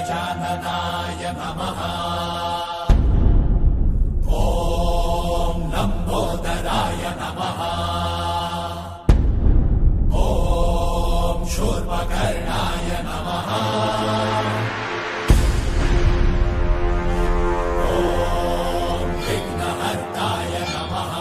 गजाननाय नमः। ॐ लम्बोदराय नमः। ॐ शूर्पकर्णाय नमः। ॐ विघ्नहर्ताय नमः।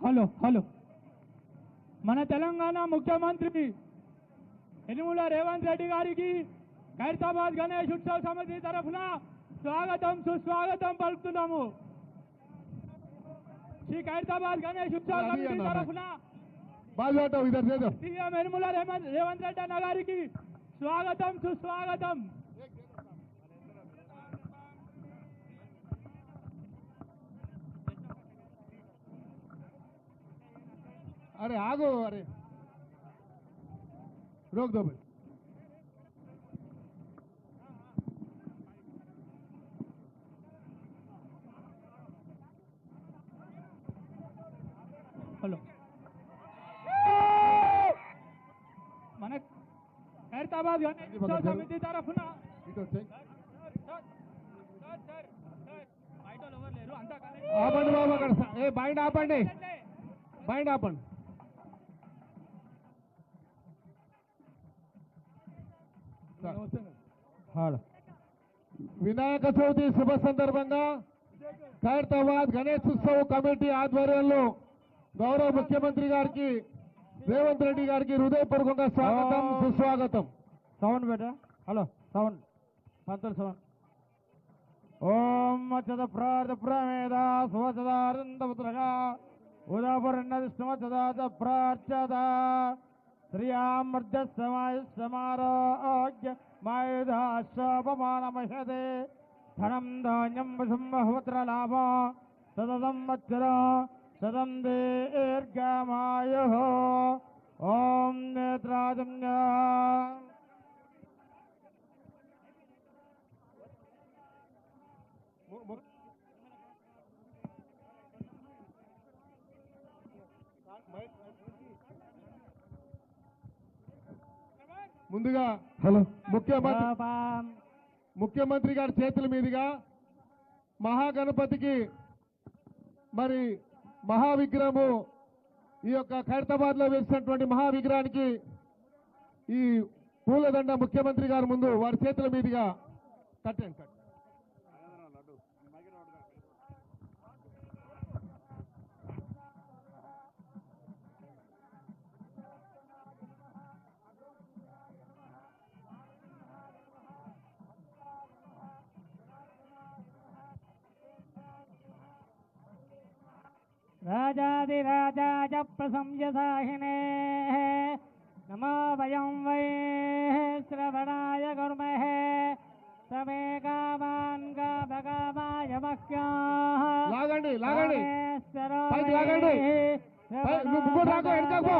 హలో హలో మన తెలంగాణ ముఖ్యమంత్రి యనుమల రేవంత్ రెడ్డి గారికి ఖైరతాబాద్ గణేష్ ఉత్సవ సమితి తరఫున స్వాగతం సుస్వాగతం పలుకుతున్నాము. శ్రీ ఖైరతాబాద్ గణేష్ ఉత్సవ సమితి తరఫున సీఎం యనుమల రేవంత్ రెడ్డి అన్న గారికి స్వాగతం సుస్వాగతం. अरे आगो अरे रोक दो भाई. హలో మన ఖైరతాబాద్ గణేష్ ఉత్సవ సమితి తరఫున ఆపండి బాబు అక్కడ ఏ బైండ్ ఆపండి బైండ్ ఆపండి. వినాయక చవితి శుభ సందర్భంగా ఖైరతాబాద్ గణేష్ ఉత్సవ్ కమిటీ ఆధ్వర్యంలో గౌరవ ముఖ్యమంత్రి గారికి రేవంత్ రెడ్డి గారికి హృదయపూర్వకంగా స్వాగతం సుస్వాగతం. సౌండ్ బేటా. హలో సౌండ్ పంతులు సౌండ్. ఓం అచ్చద ప్రార్థ ప్రమేద సువచదారందపుత్రగా ఉదాపర్ణదిష్టమచదాత ప్రార్చద శ్రియామర్జ సమారోగ్య మాయుధాశ్వపమానమహదే ధనం ధాన్యం వసుంబహుత్రలాభ సదం వత్సర సదం దీర్ఘమాయు. ఓం నేత్రాజమ్య ముందుగా హలో ముఖ్యమంత్రి గారి చేతుల మీదుగా మహాగణపతికి మరి మహావిగ్రహము ఈ యొక్క ఖైరతాబాద్ లో వేసినటువంటి మహావిగ్రహానికి ఈ పూలదండ ముఖ్యమంత్రి గారి ముందు వారి చేతుల మీదుగా కట్టండి. రాజాదిరాజాయ ప్రశంససాహినే నమో వయం వై శ్రవణాయ కుర్మహే సమే కామాన్ కామకామాయ మహ్యాః. లాగండి లాగండి పైకి లాగండి. ముగ్గురు రాకో వెనకకు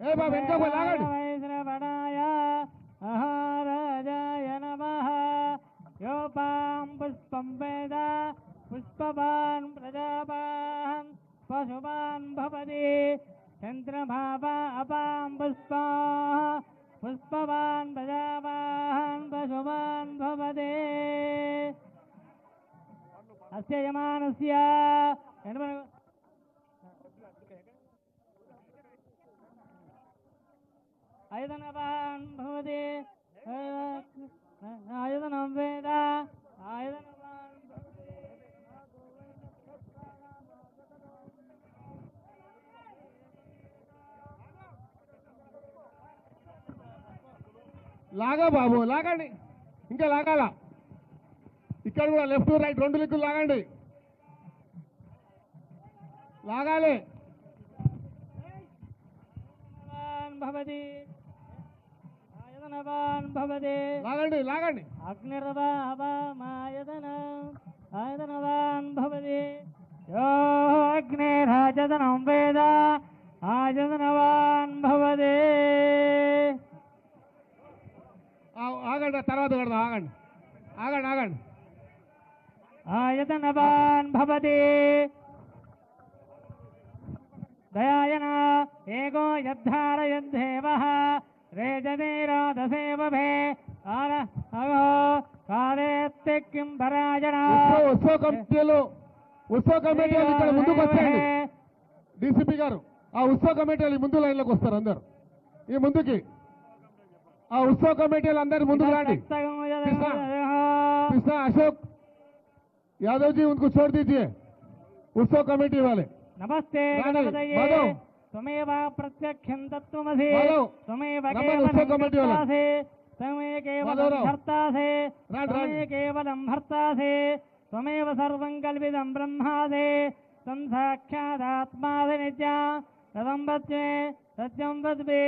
ఏ బాబు వెనకకు లాగండి. శ్రవణాయ మహారాజాయ నమః. యోపాం పుష్పం వేద పుష్పవాన్ ప్రజావాన్ పశువాన్ భవతి చంద్రమావా అపాం పుష్పా పుష్పవాన్ ప్రజావాన్ పశువాన్ భవతి. అస్య యమానస్య ఆయుధనవాన్ భవతి ఆయుధనం వేద ఆయుధనవాన్ లాగా బాబు లాగండి ఇంకా లాగాల. ఇక్కడ కూడా లెఫ్ట్ రైట్ రెండు దిక్కులు లాగండి లాగాలి. భవతి ఆయతనవాన్ భవతి లాగండి లాగండి ఆయతనవాన్ భవతి యో అగ్నిరాజతనం వేద ఆయతనవాన్ భవతి ఆగండి తర్వాత కడదాం ఆగండి ఆగండి ఆగండి ఆయతనవాన్ భవతి దయాయన ఏకో యద్ధారయద్ధేవః రేజనీరాధసేవభే కాలేత్తి కిం పరాజన ఉత్సవ కమిటీలు ఇక్కడ ముందుకు వచ్చేయండి డీసీపీ గారు ఆ ఉత్సవ కమిటీలు ముందు లైన్లోకి వస్తారు అందరు ఈ ముందుకి ఆ ఉత్సవ కమిటీలు అందరు ముందుకు రండి कृष्णा अशोक यादव जी उनको छोड़ दीजिए उत्सव कमेटी वाले नमस्ते माधव त्वमेव प्रत्यक्षं तत्त्वमसि त्वमेव केवलं भर्तासि त्वमेव केवलं भर्तासि त्वमेव सर्वं कल्पितं ब्रह्मासि तं साक्षादात्मासि नित्या तदं वच्मे सत्यं वद्मे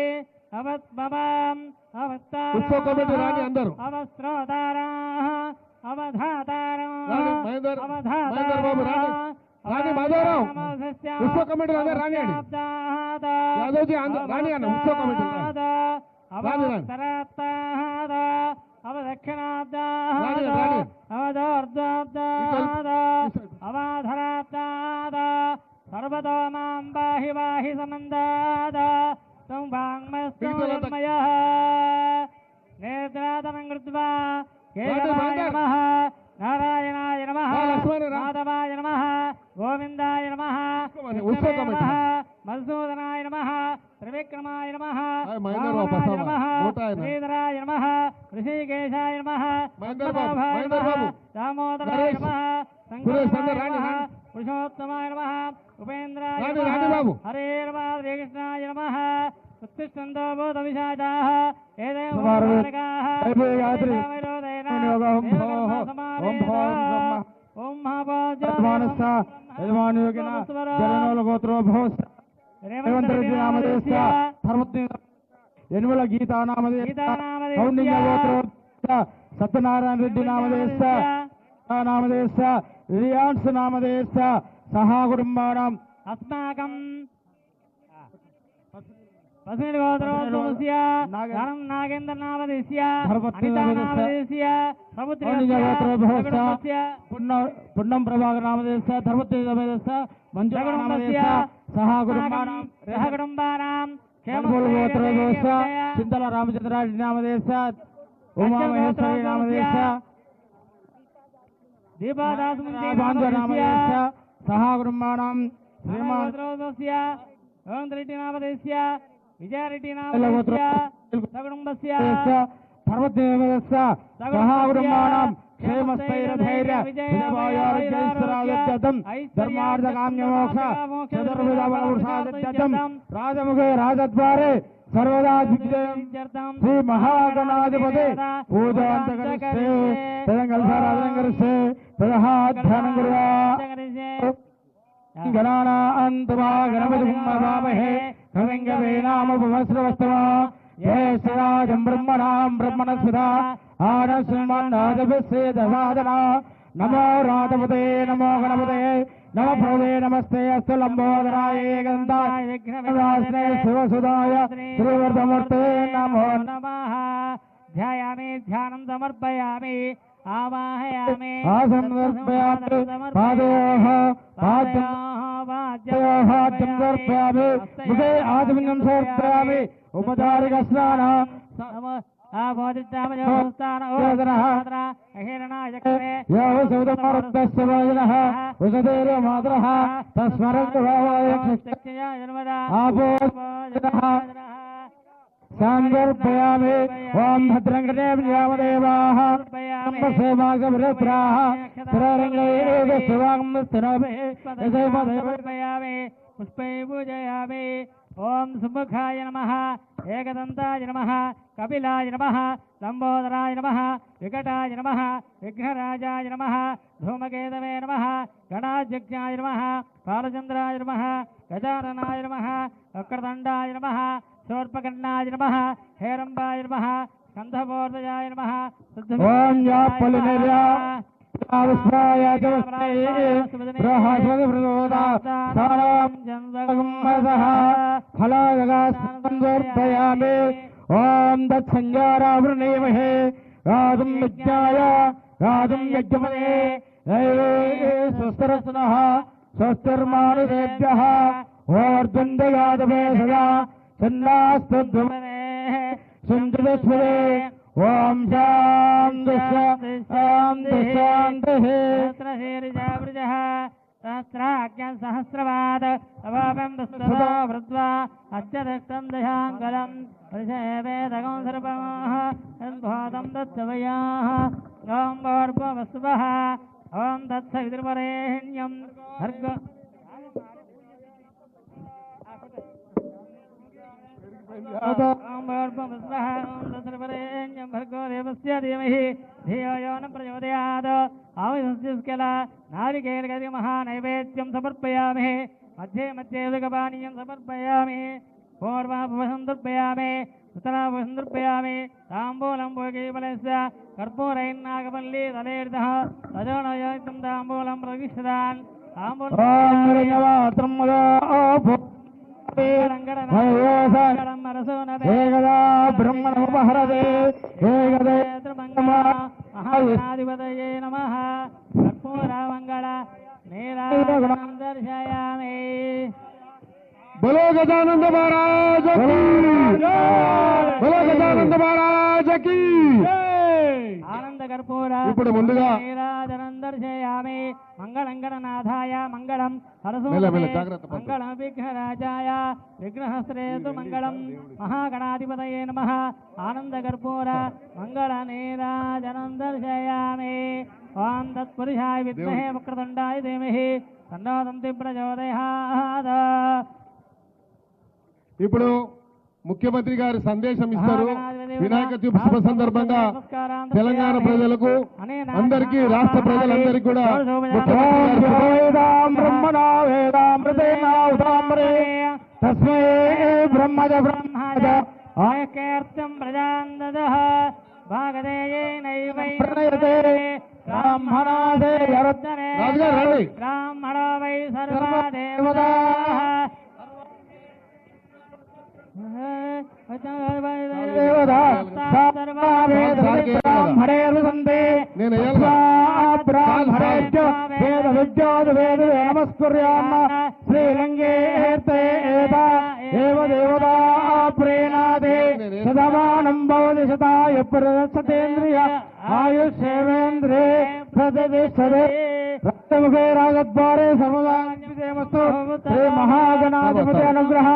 अवत्पवाम् अवस्ताराः अवस्त्रोताराः अवधाताराः रानी माधवराव उत्सव कमेटी रानी यादव जी रानी उत्सव कमेटी अवधराब्दाद सर्वतो मां पाहि पाहि समन्दाद तं वाङ्मयः नेत्रादनं कृत्वा केशवाय नमः नारायणाय नमः माधवाय नमः गोविन्दाय नमः नमः मधुसूदनाय नमः त्रिविक्रमाय नमः रामाय नमः श्रीधराय नमः ऋषिकेशाय नमः पद्मनाभाय नमः दामोदराय नमः शङ्कराय नमः पुरुषोत्तमाय नमः उपेन्द्राय नमः हरे नमः श्रीकृष्णाय नमः उत्तिष्ठन्तो भूतविशाचाः एतेव यनमल गीता नामधेय सत्यनारायण रेड्डी नामधेय रियांश नामधेय सहा कुटुंबानाम् अस्माकं पश्चिमगोत्रोस्य नागेन्द्र नामधेय अनिता नामधेय पुन्नम प्रभाकर नामधेय धर्मतेज मंजुला नामधेय सहा कुटुंबानां चिंतल रामचंद्र नामधेय उमा महेश्वरी नामधेय दीपादास नामधेय सहा कुटुंबानां श्रीमान रेड्डी नामधेय विजय रेड्डी नामधेय कुटुंबस्य धर्मतेज सहा कुटुंबानां क्षेमस्थैर्यधैर्य विजयवायोर्जयस्वराजत्यं धर्मार्थकाम्यमोक्ष चतुर्विधबलपुरुषादित्यं राजमुखे राजद्वारे सर्वदा दिग्विजयं श्री महागणाधिपते पूजान्तकरिष्ये तदङ्गलसाराधनकरिष्ये तदहाध्यानं कुर्वा गणानान्त्वा गणपतिं नमामहे कविं कवीनामुपमश्रवस्तमा ये श्रीराजं ब्रह्मणां ब्रह्मणस्पदा आनस्मन्नादभिस्से दसादना नमो राधपते नमो गणपते नमः प्रभवे नमस्ते अस्तु लंबोदराय गन्धाय विघ्नविनाशिने शिवसुदाय श्रीवर्धमूर्ते नमो नमः ध्यायामि ध्यानं समर्पयामि आवाहयामि आसनं समर्पयामि पादयोः पाद्योः समर्पयामि मुखे आचमनं समर्पयामि उपचारिकस्नानः संकल्पयामि ओम भद्रंगणे व्यामदेवाः पुष्पै पूजयामि ओम सुमुखाय नमः एकदन्ताय नमः कपिलाय नमः लंबोदराय नमः विकटाय नमः विघ्नराजाय नमः धूमकेतवे नमः गणाध्यक्षाय नमः बालचन्द्राय नमः गजाननाय नमः वक्रतुण्डाय नमः శూర్పకర్ణాయ నమః హేరంబాయ నమః స్కంధమూర్ధయాయ నమః ఓం యా పలినర్యా ఓం దత్సంజారావృణేమహే రాజం యజ్ఞాయ రాజం యజ్ఞమనే స్వస్తరస్నః స్వస్తిర్మానుషేభ్యః ఓర్ధందయాదవే సదా చందాస్తద్వమనే సంజదస్వరే ఓం శాంతి శాంతి శాంతి సహస్రాజ్ఞ సహస్రవాద అవాపం దస్తదా వృద్వా అత్యదష్టం దశాంగలం పరిషేవేదకం సర్వమః యద్భూతం దత్తవయాః ఓం భూర్భువస్సువః ఓం తత్సవితుర్వరేణ్యం భర్గో భర్గో దేవస్య ధీమహి ధియో యో న ప్రచోదయాత్ ఆవిష్కల నారికేళ మహానైవేద్యం సమర్పయామి మధ్యే మధ్యే ఉదకపానీయం సమర్పయామి పూర్వాపసందర్పయామి ఉత్తరాపసందర్పయామి తాంబూలం భోగీఫలస్య కర్పూరైర్నాగవల్లి తలేర్ధః తజోనయోక్తం తాంబూలం ప్రవిశదాన్ బ్రహ్మణోపహరదే మహాధిపతయే నమః కర్పూరమంగళ నీరాజనం దర్శయామి. बोलो गजानंद महाराज की बोलो गजानंद महाराज की ఆనంద కర్పూర ఇప్పుడు ముందుగా నీరాజనం దర్శయామి. మంగళం గణనాథాయ మంగళం మెల్ల జాగ్రత్త మంగళం విఘ్నరాజాయ విఘ్నహస్త్రేతు మంగళం మహాగణాధిపతయే నమః. ఆనంద కర్పూర మంగళ నీరాజనం దర్శయామి. ఓం తత్పురుషాయ విద్మహే వక్రతుండాయ ధీమహి తన్నో దంతి ప్రచోదయాత్. ఇప్పుడు ముఖ్యమంత్రి గారి సందేశం ఇస్తారు. వినాయక చవితి శుభ సందర్భంగా తెలంగాణ ప్రజలకు అందరికీ రాష్ట్ర ప్రజలందరికీ కూడా తస్మై బ్రహ్మజ బ్రహ్మజ ఆయకేర్తం ప్రజాందదః భాగదేయేనైవై బ్రాహ్మణాదే యరుద్దనే బ్రాహ్మణో వై సర్వా దేవతాః నమస్కర్యామ శ్రీలంగేతే దేవతా ప్రేణాదే సదమానం భవతి శతాయ ప్రదర్శతేంద్రియ ఆయుష్యేంద్రే ప్రతిష్టతే రక్తముఖే రాగద్వారే సర్వదానమస్తు శ్రీ మహాగణాధిపతి అనుగ్రహ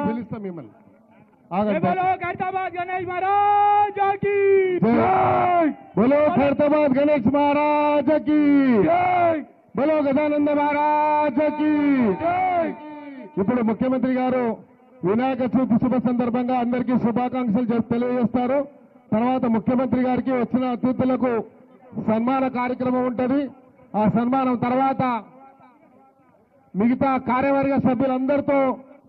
పిలుస్తాం మిమ్మల్ని. बोलो खैरताबाद गणेश महाराज की बोलो खैरताबाद गणेश महाराज की बोलो गजानंद महाराज की. ఇప్పుడు ముఖ్యమంత్రి గారు వినాయక చవితి శుభ సందర్భంగా అందరికీ శుభాకాంక్షలు తెలియజేస్తారు. తర్వాత ముఖ్యమంత్రి గారికి వచ్చిన అతిథులకు సన్మాన కార్యక్రమం ఉంటుంది. ఆ సన్మానం తర్వాత మిగతా కార్యవర్గ సభ్యులందరితో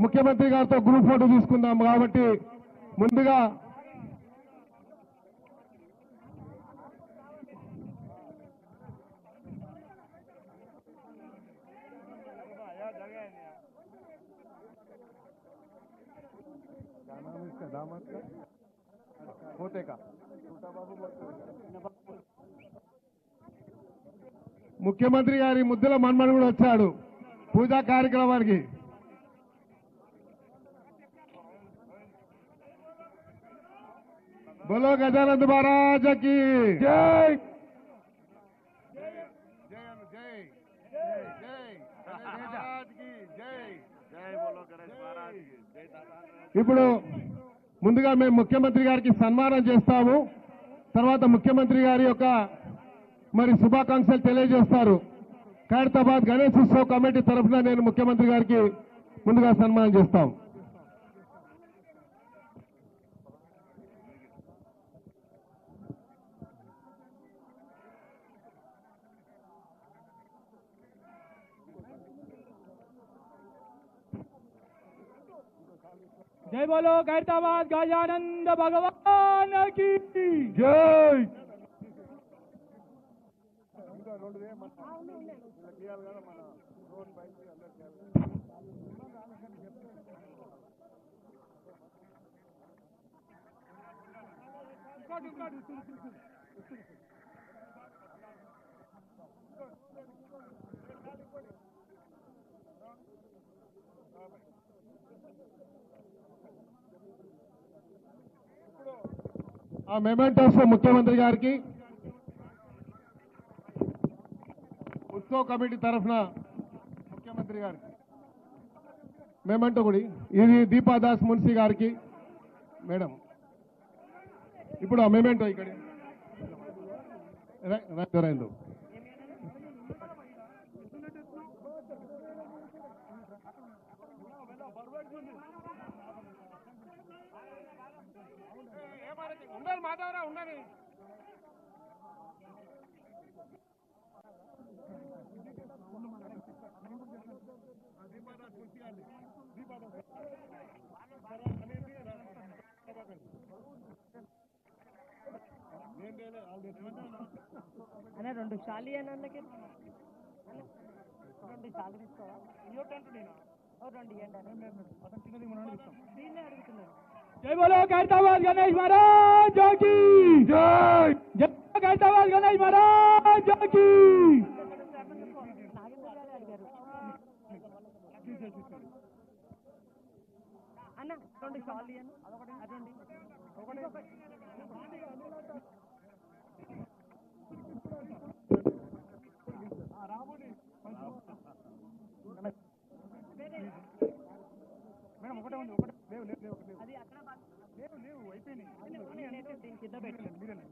ముఖ్యమంత్రి గారితో గ్రూప్ ఫోటో తీసుకుందాం. కాబట్టి ముందుగా ముఖ్యమంత్రి గారి ముద్దుల మన్మడు కూడా వచ్చాడు పూజా కార్యక్రమానికి. बोलो गजानंद महाराज की जय. ఇప్పుడు ముందుగా మేము ముఖ్యమంత్రి గారికి సన్మానం చేస్తాము. తర్వాత ముఖ్యమంత్రి గారి యొక్క మరి శుభాకాంక్షలు తెలియజేస్తారు. ఖైరతాబాద్ గణేష్ ఉత్సవ్ కమిటీ తరఫున నేను ముఖ్యమంత్రి గారికి ముందుగా సన్మానం చేస్తాం. जय बोलो खैरताबाद गजानंद भगवान की జై ఆ మెమెంటోస్ ముఖ్యమంత్రి గారికి ఉత్సవ కమిటీ తరఫున ముఖ్యమంత్రి గారికి మెమెంటో కూడా ఇది దీపాదాస్ మున్సి గారికి మేడం ఇప్పుడు ఆ మెమెంటో ఇక్కడ రైందు ఉండాలి మాధవరా ఉండాలి అన్న రెండు షాలి అని అన్నకి రెండు షాలు తీసుకోవా రెండు ఇవ్వండి దీన్నే అడుగుతున్నాను. जय बोलो खैरताबाद गणेश महाराज की జై जय खैरताबाद गणेश महाराज की నాగేంద్ర గారు అడిగారు అన్న రెండు షాలు ఇవ్వను అదండి మేడం ఒకటే ఉంది ఒకటే లేవు లేవు లేవు లేవు అది అక్కడ లేవు లేవు అయిపోయినాయి నేనైతే దీని కింద పెట్టాను మీరేనా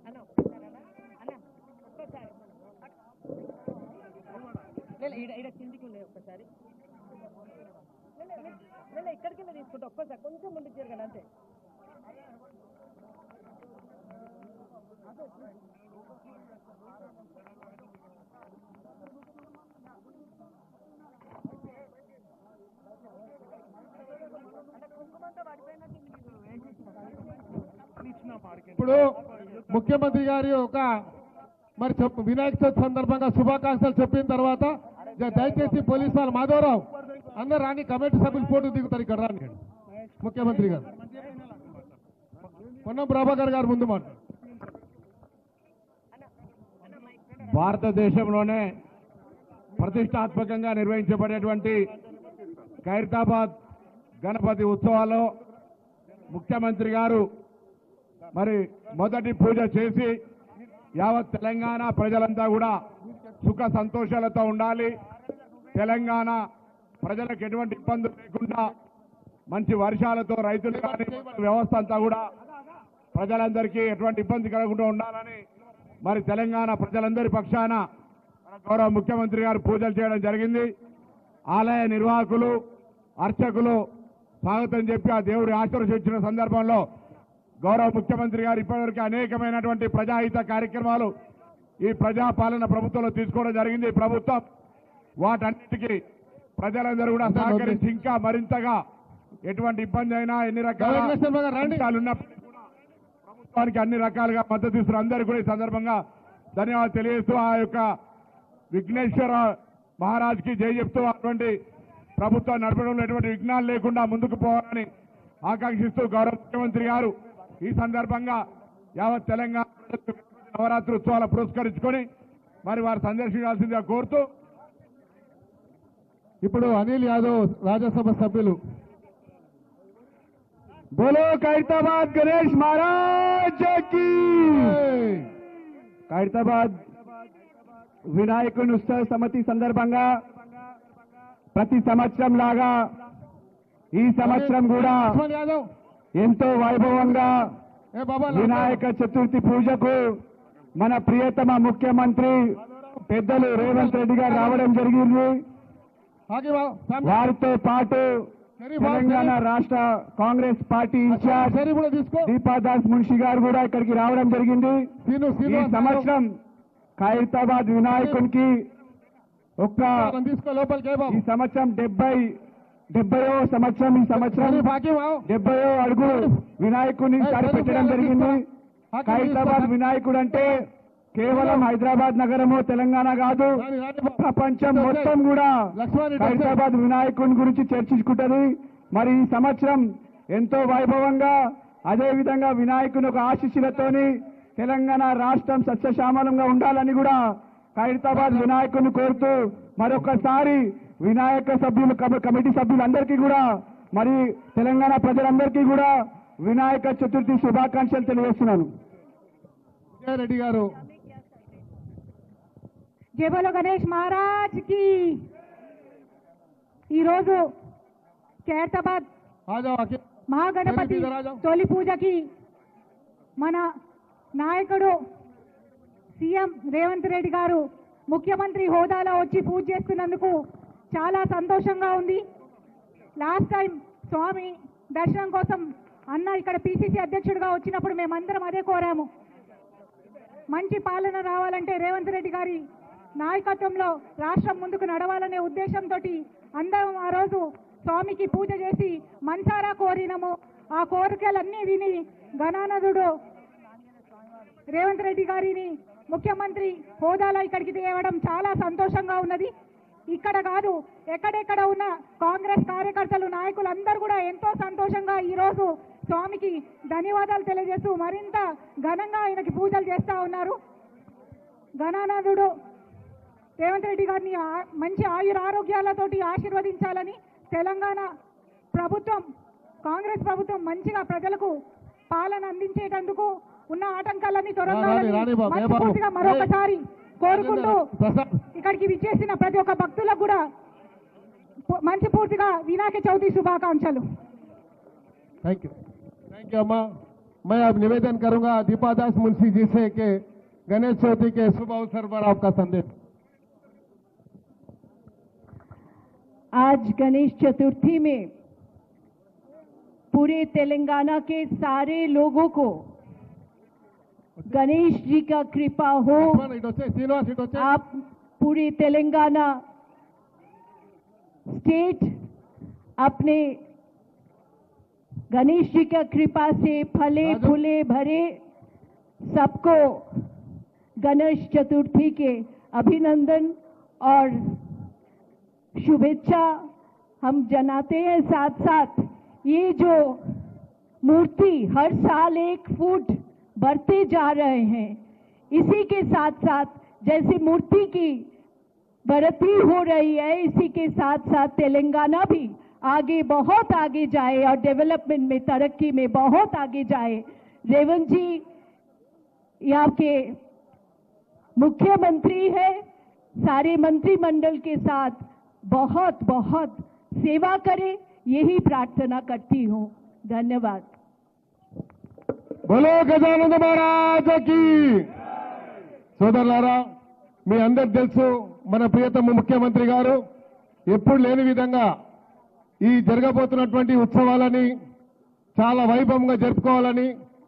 అన్న ఒక్కసారి అన్న ఒక్కసారి ఇక్కడ కిందికి ఉండే ఒక్కసారి ఇక్కడికి తీసుకుంటే ఒక్కసారి కొంచెం ముందుకు జరగండి అంతే ఇప్పుడు ముఖ్యమంత్రి గారి ఒక మరి వినాయక చవితి సందర్భంగా శుభాకాంక్షలు చెప్పిన తర్వాత దయచేసి పోలీసు వాళ్ళు మాధవరావు అందరు రాని కమిటీ సభ్యులు ఫోటో దిగుతారు ఇక్కడ రాని ముఖ్యమంత్రి గారు పొన్నం ప్రభాకర్ గారు ముందు మాట భారతదేశంలోనే ప్రతిష్టాత్మకంగా నిర్వహించబడేటువంటి ఖైరతాబాద్ గణపతి ఉత్సవాల్లో ముఖ్యమంత్రి గారు మరి మొదటి పూజ చేసి యావత్ తెలంగాణ ప్రజలంతా కూడా సుఖ సంతోషాలతో ఉండాలి, తెలంగాణ ప్రజలకు ఎటువంటి ఇబ్బందులు లేకుండా మంచి వర్షాలతో రైతులు కానీ వ్యవస్థ అంతా కూడా ప్రజలందరికీ ఎటువంటి ఇబ్బంది కలగకుండా ఉండాలని మరి తెలంగాణ ప్రజలందరి పక్షాన మన గౌరవ ముఖ్యమంత్రి గారు పూజలు చేయడం జరిగింది. ఆలయ నిర్వాహకులు అర్చకులు స్వాగతం చెప్పి ఆ దేవుడి ఆశీర్వదించిన సందర్భంలో గౌరవ ముఖ్యమంత్రి గారు ఇప్పటివరకు అనేకమైనటువంటి ప్రజాహిత కార్యక్రమాలు ఈ ప్రజాపాలన ప్రభుత్వంలో తీసుకోవడం జరిగింది. ప్రభుత్వం వాటన్నిటికీ ప్రజలందరూ కూడా సహకరించి ఇంకా మరింతగా ఎటువంటి ఇబ్బంది అయినా ఎన్ని రకాల అంశాలు ఉన్నప్పటికీ కూడా ప్రభుత్వానికి అన్ని రకాలుగా మద్దతు ఇస్తున్న అందరికీ కూడా ఈ సందర్భంగా ధన్యవాదాలు తెలియజేస్తూ ఆ యొక్క విఘ్నేశ్వర మహారాజ్కి జై చెప్తూ అటువంటి ప్రభుత్వం నడపడంలో ఎటువంటి విఘ్నాలు లేకుండా ముందుకు పోవాలని ఆకాంక్షిస్తూ గౌరవ ముఖ్యమంత్రి గారు ఈ సందర్భంగా యావత్ తెలంగాణ నవరాత్రి ఉత్సవాలు పురస్కరించుకొని మరి వారు సందర్శించాల్సిందిగా కోరుతూ ఇప్పుడు అనిల్ యాదవ్ రాజ్యసభ సభ్యులు బోలో ఖైరతాబాద్ గణేష్ మహారాజ్ కి ఖైరతాబాద్ వినాయకుని ఉత్సవ సమితి సందర్భంగా ప్రతి సంవత్సరం లాగా ఈ సంవత్సరం కూడా లక్ష్మణ్ యాదవ్ ఎంతో వైభవంగా ఏ బాబా వినాయక చతుర్థి పూజకు మన ప్రియతమ ముఖ్యమంత్రి పెద్దలు రేవంత్ రెడ్డి గారు రావడం జరిగింది. ఆగి వారితో పాటు తెలంగాణ రాష్ట్ర కాంగ్రెస్ పార్టీ ఇన్ఛార్జ్ సరే కూడా తీసుకో దీపాదాస్ మున్షి గారు కూడా ఇక్కడికి రావడం జరిగింది. సీను ఈ సంవత్సరం ఖైరతాబాద్ వినాయకునికి ఒక్క తీసుకో లోపలికి ఏ ఈ బాబు సంవత్సరం 70వ సంవత్సరం ఈ సంవత్సరం शरीफ हाकिम आओ 70వ అడుగు వినాయకుడిని ఈసారి పెట్టడం జరిగింది. ఖైరతాబాద్ వినాయకుడు అంటే కేవలం హైదరాబాద్ నగరము తెలంగాణ కాదు, ప్రపంచం మొత్తం కూడా ఖైరతాబాద్ వినాయకుడి గురించి చర్చించుకుంటది. మరి ఈ సంవత్సరం ఎంతో వైభవంగా అదే విధంగా వినాయకుని ఒక ఆశీస్సులతోని తెలంగాణ రాష్ట్రం సస్యశ్యామలంగా ఉండాలని కూడా ఖైరతాబాద్ వినాయకుడిని కోరుతూ మరొకసారి వినాయక సభ్యులు కమిటీ సభ్యులందరికీ కూడా మరి తెలంగాణ ప్రజలందరికీ కూడా వినాయక చతుర్థి శుభాకాంక్షలు తెలియజేస్తున్నాను. రెడ్డి గారు జై బోలో గణేష్ మహారాజ్ కి. ఈరోజు ఖైరతాబాద్ మహాగణపతి తొలి పూజకి మన నాయకుడు సీఎం రేవంత్ రెడ్డి గారు ముఖ్యమంత్రి హోదాలో వచ్చి పూజ చేస్తున్నందుకు చాలా సంతోషంగా ఉంది. లాస్ట్ టైం స్వామి దర్శనం కోసం అన్న ఇక్కడ పిసిసి అధ్యక్షుడిగా వచ్చినప్పుడు మేమందరం అదే కోరాము. మంచి పాలన రావాలంటే రేవంత్ రెడ్డి గారి నాయకత్వంలో రాష్ట్రం ముందుకు నడవాలనే ఉద్దేశంతో అందరం ఆ రోజు స్వామికి పూజ చేసి మనసారా కోరినాము. ఆ కోరికలన్నీ విని గణానదుడు రేవంత్ రెడ్డి గారిని ముఖ్యమంత్రి హోదాలో ఇక్కడికి తేవడం చాలా సంతోషంగా ఉన్నది. ఇక్కడ కాదు, ఎక్కడెక్కడ ఉన్న కాంగ్రెస్ కార్యకర్తలు నాయకులు అందరూ కూడా ఎంతో సంతోషంగా ఈరోజు స్వామికి ధన్యవాదాలు తెలియజేస్తూ మరింత ఘనంగా ఆయనకి పూజలు చేస్తూ ఉన్నారు. గణానాథుడు రేవంత్ రెడ్డి గారిని మంచి ఆయురారోగ్యాలతోటి ఆశీర్వదించాలని, తెలంగాణ ప్రభుత్వం కాంగ్రెస్ ప్రభుత్వం మంచిగా ప్రజలకు పాలన అందించేటందుకు ఉన్న ఆటంకాలన్నీ తొలగాలని మరొకసారి కోరుకుంటూ ఇక్కడికి విచ్చేసిన ప్రతి ఒక్క భక్తులకు కూడా మంచి పూర్తిగా వినాయక చవితి శుభాకాంక్షలు. थैंक यू अम्मा. मैं अब निवेदन करूंगा दीपादास मुंशी जी से कि गणेश चौथी के शुभ अवसर पर आपका संदेश. आज गणेश चतुर्थी में पूरे तेलंगाना के सारे लोगों को गणेश जी का कृपा हो. आप पूरे तेलंगाना स्टेट अपने गणेश जी का कृपा से फले फूले भरे. सबको गणेश चतुर्थी के अभिनंदन और शुभेच्छा हम जनाते हैं. साथ साथ ये जो मूर्ति हर साल 1 फुट बढ़ते जा रहे हैं, इसी के साथ साथ जैसे मूर्ति की बढ़ोतरी हो रही है, इसी के साथ साथ तेलंगाना भी आगे बहुत आगे जाए और डेवलपमेंट में तरक्की में बहुत आगे जाए. रेवंत जी यहाँ के मुख्यमंत्री है, सारे मंत्रिमंडल के साथ बहुत बहुत सेवा करे, यही प्रार्थना करती हूँ. धन्यवाद. बोलो गजानंद महाराज की. సోదరులారా, మీ అందరికి తెలుసు మన ప్రియతమ ముఖ్యమంత్రి గారు ఎప్పుడు లేని విధంగా ఈ జరగబోతున్నటువంటి ఉత్సవాలని చాలా వైభవంగా జరుపుకోవాలని,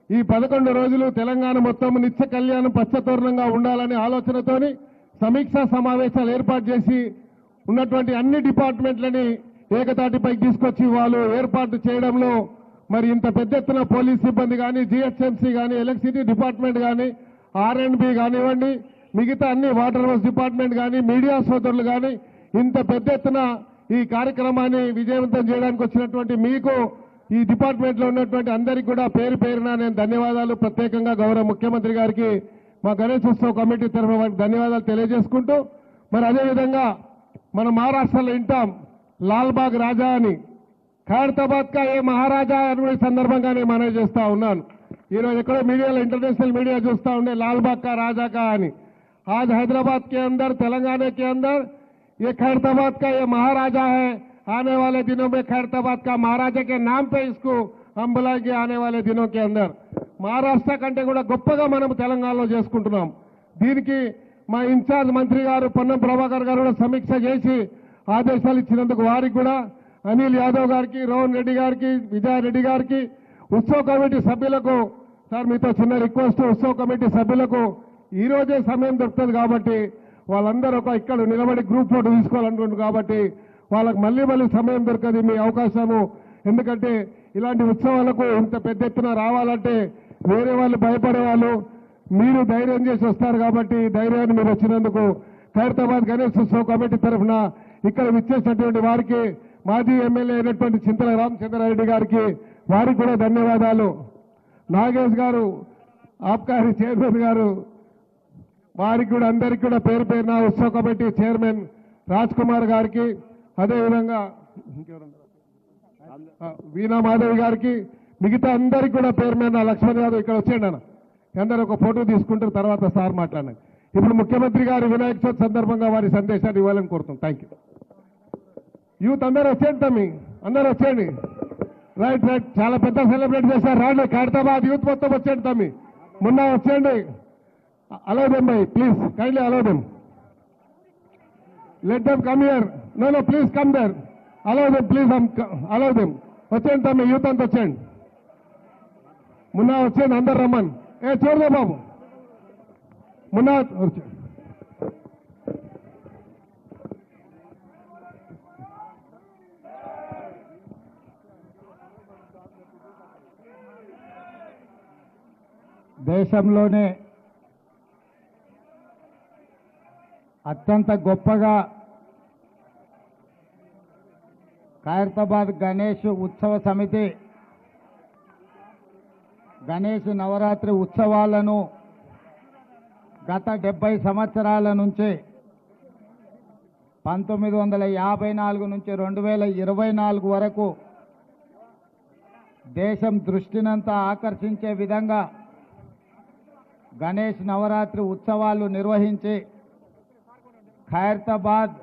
ఈ 11 రోజులు తెలంగాణ మొత్తం నిత్య కళ్యాణం పచ్చతోరణంగా ఉండాలనే ఆలోచనతోని సమీక్షా సమావేశాలు ఏర్పాటు చేసి ఉన్నటువంటి అన్ని డిపార్ట్మెంట్లని ఏకతాటిపైకి తీసుకొచ్చి వాళ్ళు ఏర్పాటు చేయడంలో మరి ఇంత పెద్ద ఎత్తున పోలీస్ సిబ్బంది కానీ, జిహెచ్ఎంసీ కానీ, ఎలక్ట్రిసిటీ డిపార్ట్మెంట్ కానీ, R&B కానివ్వండి, మిగతా అన్ని వాటర్ వర్క్స్ డిపార్ట్మెంట్ కానీ, మీడియా సోదరులు కానీ ఇంత పెద్ద ఎత్తున ఈ కార్యక్రమాన్ని విజయవంతం చేయడానికి వచ్చినటువంటి మీకు, ఈ డిపార్ట్మెంట్ లో ఉన్నటువంటి అందరికీ కూడా పేరు పేరున నేను ధన్యవాదాలు ప్రత్యేకంగా గౌరవ ముఖ్యమంత్రి గారికి మా గణేష్ ఉత్సవ్ కమిటీ తరఫున వారికి ధన్యవాదాలు తెలియజేసుకుంటూ, మరి అదేవిధంగా మనం మహారాష్ట్రలో వింటాం లాల్బాగ్ రాజా అని. ఖైరతాబాద్ కా ఏ మహారాజా అనే సందర్భంగా నేను మనవి చేస్తా ఉన్నాను. ఈరోజు ఎక్కడో మీడియాలో ఇంటర్నేషనల్ మీడియా చూస్తా ఉండే लालबाग का राजा का అని. आज हैदराबाद के अंदर, तेलंगाना के अंदर ये खैरताबाद का ये महाराजा है. आने वाले दिनों में खैरताबाद का महाराजा के नाम पे इसको हम बुलाएंगे. आने वाले दिनों के अंदर మహారాష్ట్ర కంటే కూడా గొప్పగా మనం తెలంగాణలో చేసుకుంటున్నాం. దీనికి మా ఇన్ఛార్జ్ మంత్రి గారు పొన్నం ప్రభాకర్ గారు కూడా సమీక్ష చేసి ఆదేశాలు ఇచ్చినందుకు వారికి కూడా, అనిల్ యాదవ్ గారికి, రోహన్ రెడ్డి గారికి, విజయ్ రెడ్డి గారికి, ఉత్సవ కమిటీ సభ్యులకు, సార్ మీతో చిన్న రిక్వెస్ట్, ఉత్సవ కమిటీ సభ్యులకు ఈ రోజే సమయం దొరుకుతుంది కాబట్టి వాళ్ళందరూ ఒక ఇక్కడ నిలబడి గ్రూప్ ఫోటో తీసుకోవాలనుకుంటున్నారు కాబట్టి వాళ్ళకి మళ్ళీ సమయం దొరకదు మీ అవకాశము. ఎందుకంటే ఇలాంటి ఉత్సవాలకు ఇంత పెద్ద ఎత్తున రావాలంటే వేరే వాళ్ళు భయపడేవాళ్ళు, మీరు ధైర్యం చేసి వస్తారు కాబట్టి ధైర్యాన్ని మీరు వచ్చినందుకు ఖైరతాబాద్ గణేష్ ఉత్సవ కమిటీ తరఫున ఇక్కడ విచ్చేసినటువంటి వారికి మాజీ ఎమ్మెల్యే అయినటువంటి చింతల రామచంద్రారెడ్డి గారికి వారికి కూడా ధన్యవాదాలు. నాగేష్ గారు ఆబ్కారీ చైర్మన్ గారు వారికి కూడా అందరికీ కూడా పేరు పేరున ఉత్సవ కమిటీ చైర్మన్ రాజ్ కుమార్ గారికి, అదేవిధంగా వీణా మాధవి గారికి, మిగతా అందరికీ కూడా పేరు మీద లక్ష్మణ్ యాదవ్ ఇక్కడ వచ్చేయండి అన్న, అందరూ ఒక ఫోటో తీసుకుంటారు, తర్వాత సార్ మాట్లాడండి. ఇప్పుడు ముఖ్యమంత్రి గారు వినాయక చవితి సందర్భంగా వారి సందేశాన్ని ఇవ్వాలని కోరుతాం. Thank you. యూత్ అందరూ వచ్చేయండి తమ్మి, అందరూ వచ్చేయండి. రైట్ రైట్, చాలా పెద్ద సెలబ్రేట్ చేశారు. రాండి ఖైరతాబాద్ యూత్ మొత్తం వచ్చేయండి తమ్మి, మొన్న వచ్చేయండి. Allow them by, please kindly allow them. Let them come here. No please come there. Allow them please, allow them. వచ్చేయండి తమ్మి, యూత్ అంతా వచ్చేయండి. మొన్న వచ్చేయండి, అందరు రమ్మని. చూడదా బాబు, మొన్న దేశంలోనే అత్యంత గొప్పగా ఖైరతాబాద్ గణేష్ ఉత్సవ సమితి గణేష్ నవరాత్రి ఉత్సవాలను గత 70 సంవత్సరాల నుంచి 1954 నుంచి 2024 వరకు దేశం దృష్టినంతా ఆకర్షించే విధంగా గణేష్ నవరాత్రి ఉత్సవాలు నిర్వహించి ఖైరతాబాద్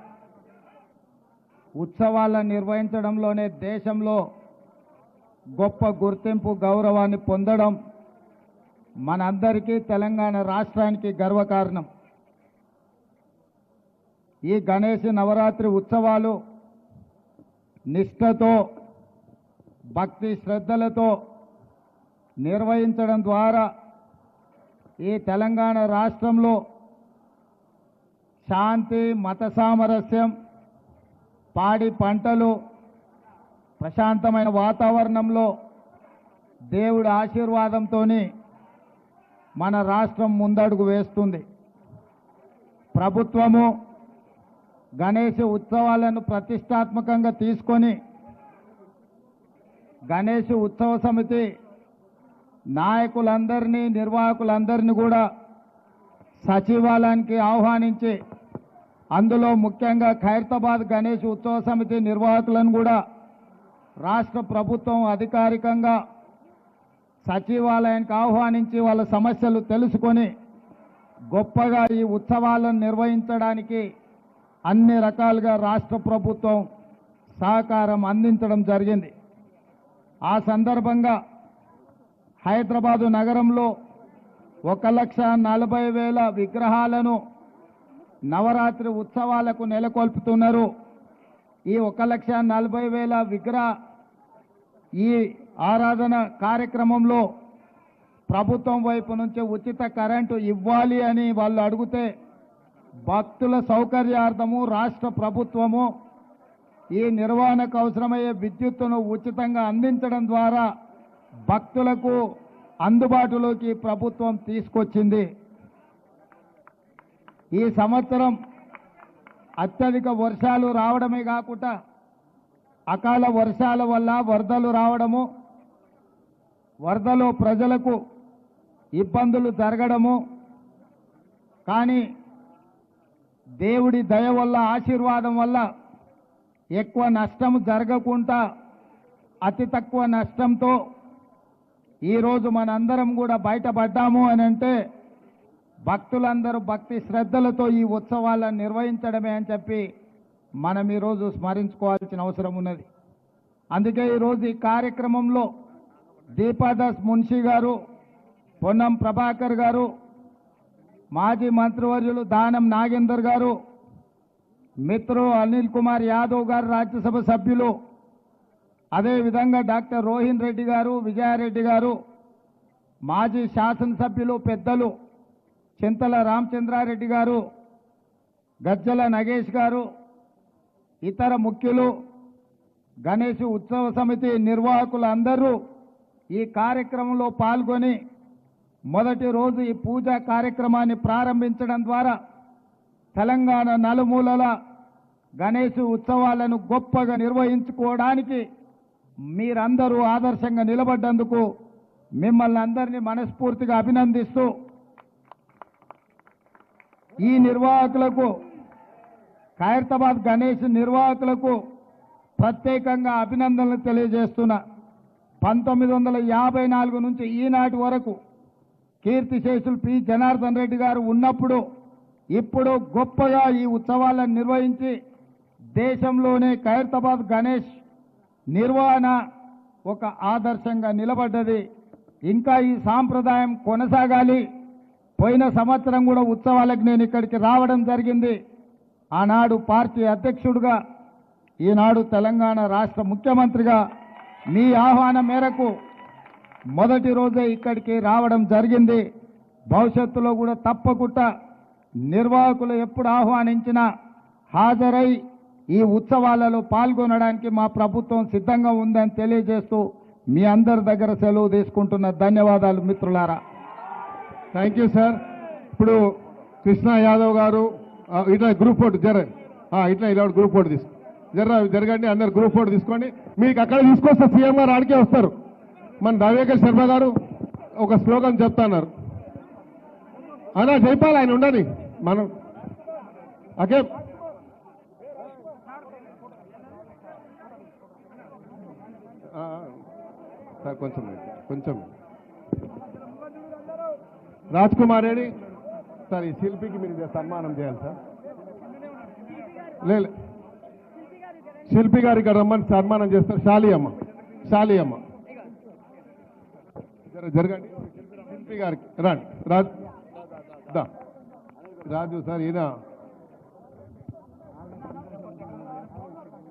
ఉత్సవాలను నిర్వహించడంలోనే దేశంలో గొప్ప గుర్తింపు గౌరవాన్ని పొందడం మనందరికీ తెలంగాణ రాష్ట్రానికి గర్వకారణం. ఈ గణేష్ నవరాత్రి ఉత్సవాలు నిష్ఠతో భక్తి శ్రద్ధలతో నిర్వహించడం ద్వారా ఈ తెలంగాణ రాష్ట్రంలో శాంతి, మత సామరస్యం, పాడి పంటలు, ప్రశాంతమైన వాతావరణంలో దేవుడి ఆశీర్వాదంతో మన రాష్ట్రం ముందడుగు వేస్తుంది. ప్రభుత్వము గణేష్ ఉత్సవాలను ప్రతిష్టాత్మకంగా తీసుకొని గణేష్ ఉత్సవ సమితి నాయకులందరినీ, నిర్వాహకులందరినీ కూడా సచివాలయానికి ఆహ్వానించి అందులో ముఖ్యంగా ఖైరతాబాద్ గణేష్ ఉత్సవ సమితి నిర్వాహకులను కూడా రాష్ట్ర ప్రభుత్వం అధికారికంగా సచివాలయానికి ఆహ్వానించి వాళ్ళ సమస్యలు తెలుసుకొని గొప్పగా ఈ ఉత్సవాలను నిర్వహించడానికి అన్ని రకాలుగా రాష్ట్ర ప్రభుత్వం సహకారం అందించడం జరిగింది. ఆ సందర్భంగా హైదరాబాదు నగరంలో 1,40,000 విగ్రహాలను నవరాత్రి ఉత్సవాలకు నెలకొల్పుతున్నారు. ఈ 1,40,000 విగ్రహ ఈ ఆరాధన కార్యక్రమంలో ప్రభుత్వం వైపు నుంచి ఉచిత కరెంటు ఇవ్వాలి అని వాళ్ళు అడిగితే భక్తుల సౌకర్యార్థము రాష్ట్ర ప్రభుత్వము ఈ నిర్వహణకు అవసరమయ్యే విద్యుత్తును ఉచితంగా అందించడం ద్వారా భక్తులకు అందుబాటులోకి ప్రభుత్వం తీసుకొచ్చింది. ఈ సంవత్సరం అత్యధిక వర్షాలు రావడమే కాకుండా అకాల వర్షాల వల్ల వరదలు రావడము, వరదలో ప్రజలకు ఇబ్బందులు జరగడము, కానీ దేవుడి దయ వల్ల, ఆశీర్వాదం వల్ల ఎక్కువ నష్టం జరగకుండా అతి తక్కువ నష్టంతో ఈరోజు మనందరం కూడా బయటపడ్డాము అని అంటే భక్తులందరూ భక్తి శ్రద్ధలతో ఈ ఉత్సవాలను నిర్వహించడమే అని చెప్పి మనం ఈరోజు స్మరించుకోవాల్సిన అవసరం ఉన్నది. అందుకే ఈరోజు ఈ కార్యక్రమంలో దీపాదాస్ మున్షి గారు, పొన్నం ప్రభాకర్ గారు, మాజీ మంత్రివర్యులు దానం నాగేందర్ గారు, మిత్రులు అనిల్ కుమార్ యాదవ్ గారు, రాజ్యసభ సభ్యులు, అదేవిధంగా డాక్టర్ రోహిన్ రెడ్డి గారు, విజయారెడ్డి గారు, మాజీ శాసనసభ్యులు పెద్దలు చింతల రామచంద్రారెడ్డి గారు, గజ్జల నగేష్ గారు, ఇతర ముఖ్యులు గణేష్ ఉత్సవ సమితి నిర్వాహకులందరూ ఈ కార్యక్రమంలో పాల్గొని మొదటి రోజు ఈ పూజా కార్యక్రమాన్ని ప్రారంభించడం ద్వారా తెలంగాణ నలుమూలల గణేష్ ఉత్సవాలను గొప్పగా నిర్వహించుకోవడానికి మీరందరూ ఆదర్శంగా నిలబడ్డందుకు మిమ్మల్ని అందరినీ మనస్ఫూర్తిగా అభినందిస్తూ ఈ నిర్వాహకులకు ఖైరతాబాద్ గణేష్ నిర్వాహకులకు ప్రత్యేకంగా అభినందనలు తెలియజేస్తున్నా. 1954 నుంచి ఈనాటి వరకు కీర్తిశేషులు పి జనార్దన్ రెడ్డి గారు ఉన్నప్పుడు ఇప్పుడు గొప్పగా ఈ ఉత్సవాలను నిర్వహించి దేశంలోనే ఖైరతాబాద్ గణేష్ నిర్వహణ ఒక ఆదర్శంగా నిలబడ్డది. ఇంకా ఈ సాంప్రదాయం కొనసాగాలి. పోయిన సంవత్సరం కూడా ఉత్సవాలకు నేను ఇక్కడికి రావడం జరిగింది. ఆనాడు పార్టీ అధ్యక్షుడిగా, ఈనాడు తెలంగాణ రాష్ట్ర ముఖ్యమంత్రిగా మీ ఆహ్వానం మేరకు మొదటి రోజే ఇక్కడికి రావడం జరిగింది. భవిష్యత్తులో కూడా తప్పకుండా నిర్వాహకులు ఎప్పుడు ఆహ్వానించినా హాజరై ఈ ఉత్సవాలలో పాల్గొనడానికి మా ప్రభుత్వం సిద్ధంగా ఉందని తెలియజేస్తూ మీ అందరి దగ్గర సెలవు తీసుకుంటున్న. ధన్యవాదాలు మిత్రులారా. Thank you sir. ఇప్పుడు కృష్ణ యాదవ్ గారు ఇట్లా గ్రూప్ ఫోటో ఇట్లా ఇలా గ్రూప్ ఫోటో తీసుకో జరగండి. అందరు గ్రూప్ ఫోటో తీసుకోండి. మీకు అక్కడ తీసుకొస్తే సీఎం గారు ఆడికే వస్తారు. మన రవిశంకర్ శర్మ గారు ఒక స్లోగన్ చెప్తున్నారు. అలా చెప్పాలి, ఆయన ఉండని మనం ఓకే. సార్ కొంచెం రాజ్ కుమార్ రెడ్డి సార్, ఈ శిల్పికి మీరు సన్మానం చేయాలి సార్. లేదు, శిల్పి గారు ఇక్కడ రమ్మని సన్మానం చేస్తారు. శాలి అమ్మ జరగండి. శిల్పి గారికి రండి. రాజు సార్, ఈయన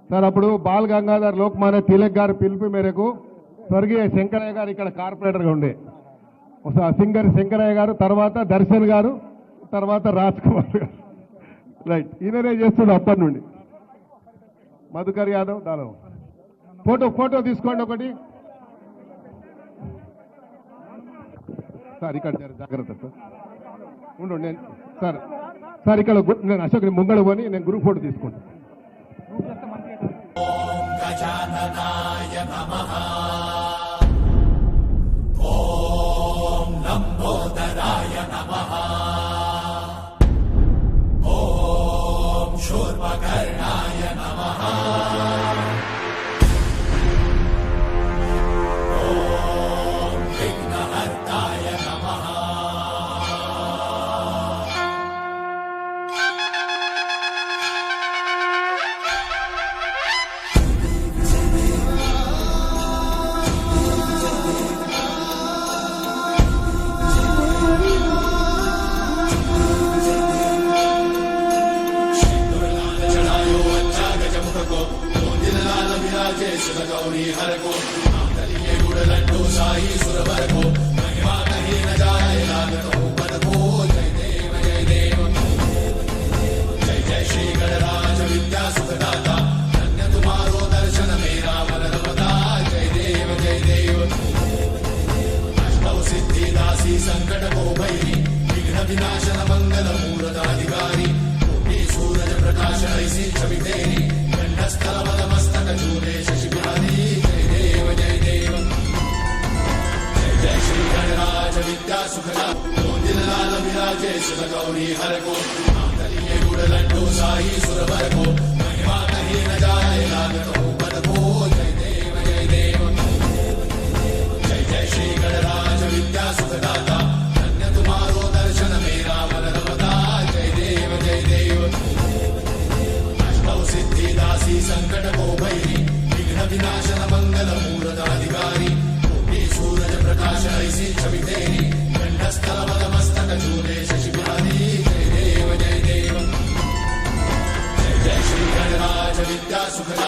సార్ అప్పుడు బాల్ గంగాధర్ లోక్మాన్య తిలక్ గారి పిలుపు మేరకు స్వర్గీయ శంకరయ్య గారు ఇక్కడ కార్పొరేటర్గా ఉండే సింగర్ శంకరయ్య గారు, తర్వాత దర్శన్ గారు, తర్వాత రాజ్ కుమార్ గారు. రైట్, ఈయననే చేస్తుండే అప్పటి నుండి. మధుకర్ యాదవ్ దాని ఫోటో తీసుకోండి ఒకటి సార్. ఇక్కడ జాగ్రత్త సార్, ఉండు. నేను సార్ ఇక్కడ నేను అశోక్ ముంగడు పోని నేను గ్రూప్ ఫోటో తీసుకుంటాను. ఓం గజాననాయ నమః. ఓం లంబోదరాయ నమః. ఓం శూర్పకర్ణాయ నమః. ఓం విఘ్నహర్తాయ నమః. गौरी हर को लिए गुड़ लड्डू साई सुरवर को महिमा कहीं न जाए लागत हो पद को. जय देव जय जय श्री गणराज विद्या सुखदाता. धन्य तुम्हारो दर्शन मेरा वरदवता. जय देव अष्टौ सिद्धि दासी संकट को भैरी. विघ्न विनाशन मंगल मूर्धाधिकारी. कोटि सूरज प्रकाश ऐसी छवि तेरी. गंडस्थल मस्तक चूरे शशि बिहारी. जय देव जय जय श्री गणराज विद्या सुखदा. दिल लाल विराजे शिव गौरी हर को लिए गुड़ लड्डू साई सुरवर को महिमा कहीं न जाए लागत हो पद को. जय देव जय जय श्री गणराज विद्या सुखदाता. धन्य तुम्हारो दर्शन मेरा वरदवता. जय देव अष्टौ सिद्धि दासी संकट को भैरी. विघ्न विनाशन मंगल मूर्धाधिकारी. कोटि सूरज प्रकाश ऐसी छवि तेरी.